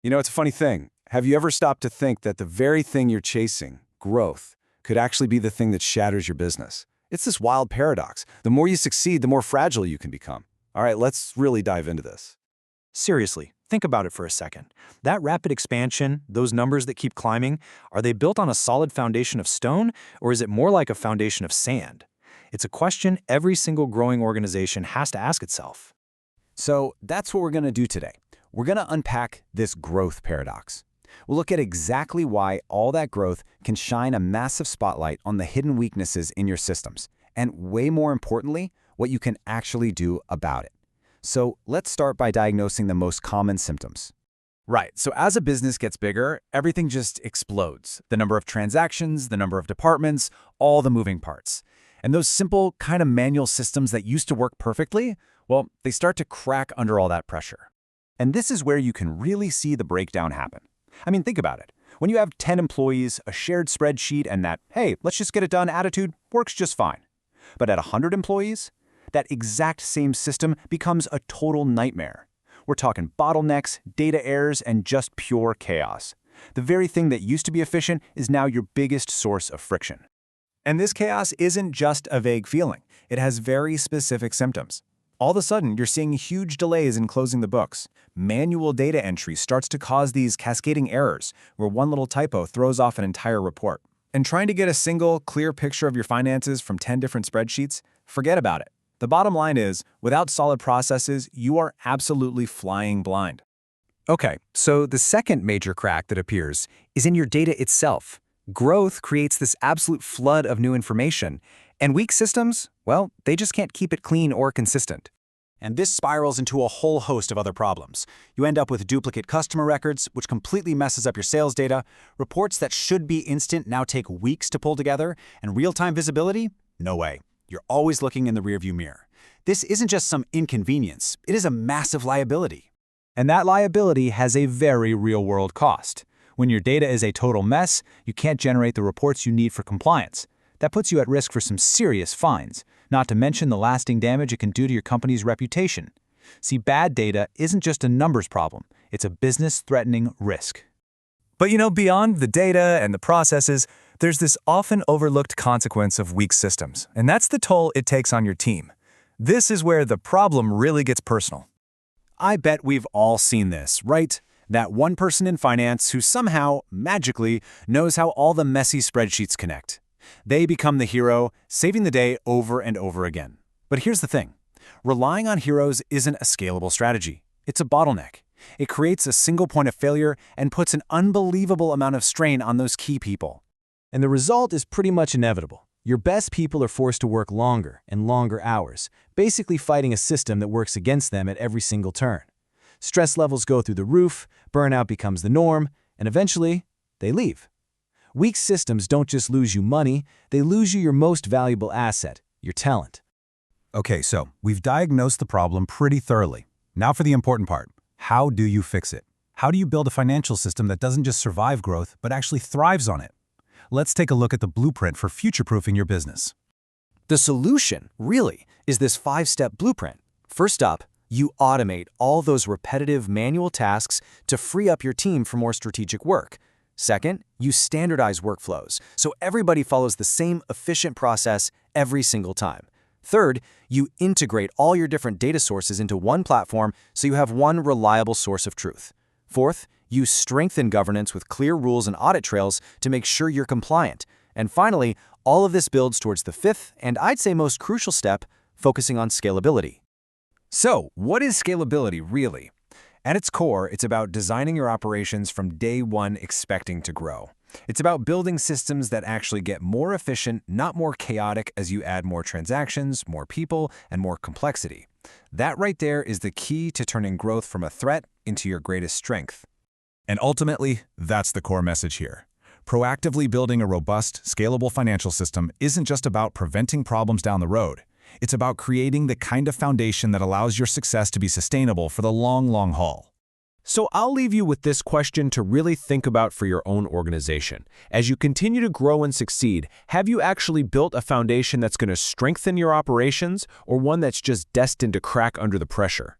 It's a funny thing. Have you ever stopped to think that the very thing you're chasing, growth, could actually be the thing that shatters your business? It's this wild paradox. The more you succeed, the more fragile you can become. All right, let's really dive into this. Seriously, think about it for a second. That rapid expansion, those numbers that keep climbing, are they built on a solid foundation of stone, or is it more like a foundation of sand? It's a question every single growing organization has to ask itself. So that's what we're going to do today. We're going to unpack this growth paradox. We'll look at exactly why all that growth can shine a massive spotlight on the hidden weaknesses in your systems, and way more importantly, what you can actually do about it. So let's start by diagnosing the most common symptoms. Right, so as a business gets bigger, everything just explodes. The number of transactions, the number of departments, all the moving parts. And those simple, kind of manual systems that used to work perfectly, well, they start to crack under all that pressure. And this is where you can really see the breakdown happen. I mean, think about it. When you have 10 employees, a shared spreadsheet, and that, hey, let's just get it done attitude works just fine. But at 100 employees, that exact same system becomes a total nightmare. We're talking bottlenecks, data errors, and just pure chaos. The very thing that used to be efficient is now your biggest source of friction. And this chaos isn't just a vague feeling. It has very specific symptoms. All of a sudden, you're seeing huge delays in closing the books. Manual data entry starts to cause these cascading errors, where one little typo throws off an entire report. And trying to get a single, clear picture of your finances from 10 different spreadsheets, forget about it. The bottom line is, without solid processes, you are absolutely flying blind. Okay, so the second major crack that appears is in your data itself. Growth creates this absolute flood of new information, and weak systems, well, they just can't keep it clean or consistent. And this spirals into a whole host of other problems. You end up with duplicate customer records, which completely messes up your sales data. Reports that should be instant now take weeks to pull together. And real-time visibility? No way. You're always looking in the rearview mirror. This isn't just some inconvenience. It is a massive liability. And that liability has a very real-world cost. When your data is a total mess, you can't generate the reports you need for compliance. That puts you at risk for some serious fines, not to mention the lasting damage it can do to your company's reputation. See, bad data isn't just a numbers problem, it's a business-threatening risk. But beyond the data and the processes, there's this often overlooked consequence of weak systems, and that's the toll it takes on your team. This is where the problem really gets personal. I bet we've all seen this, right? That one person in finance who somehow, magically, knows how all the messy spreadsheets connect. They become the hero, saving the day over and over again. But here's the thing. Relying on heroes isn't a scalable strategy. It's a bottleneck. It creates a single point of failure and puts an unbelievable amount of strain on those key people. And the result is pretty much inevitable. Your best people are forced to work longer and longer hours, basically fighting a system that works against them at every single turn. Stress levels go through the roof, burnout becomes the norm, and eventually, they leave. Weak systems don't just lose you money, they lose you your most valuable asset, your talent. Okay, so we've diagnosed the problem pretty thoroughly. Now for the important part. How do you fix it? How do you build a financial system that doesn't just survive growth, but actually thrives on it? Let's take a look at the blueprint for future-proofing your business. The solution, really, is this 5-step blueprint. First up, you automate all those repetitive manual tasks to free up your team for more strategic work. Second, you standardize workflows, so everybody follows the same efficient process every single time. Third, you integrate all your different data sources into one platform so you have one reliable source of truth. Fourth, you strengthen governance with clear rules and audit trails to make sure you're compliant. And finally, all of this builds towards the fifth, and I'd say most crucial step, focusing on scalability. So, what is scalability really? At its core, it's about designing your operations from day one expecting to grow. It's about building systems that actually get more efficient, not more chaotic as you add more transactions, more people, and more complexity. That right there is the key to turning growth from a threat into your greatest strength. And ultimately, that's the core message here. Proactively building a robust, scalable financial system isn't just about preventing problems down the road. It's about creating the kind of foundation that allows your success to be sustainable for the long, long haul. So I'll leave you with this question to really think about for your own organization. As you continue to grow and succeed, have you actually built a foundation that's going to strengthen your operations or one that's just destined to crack under the pressure?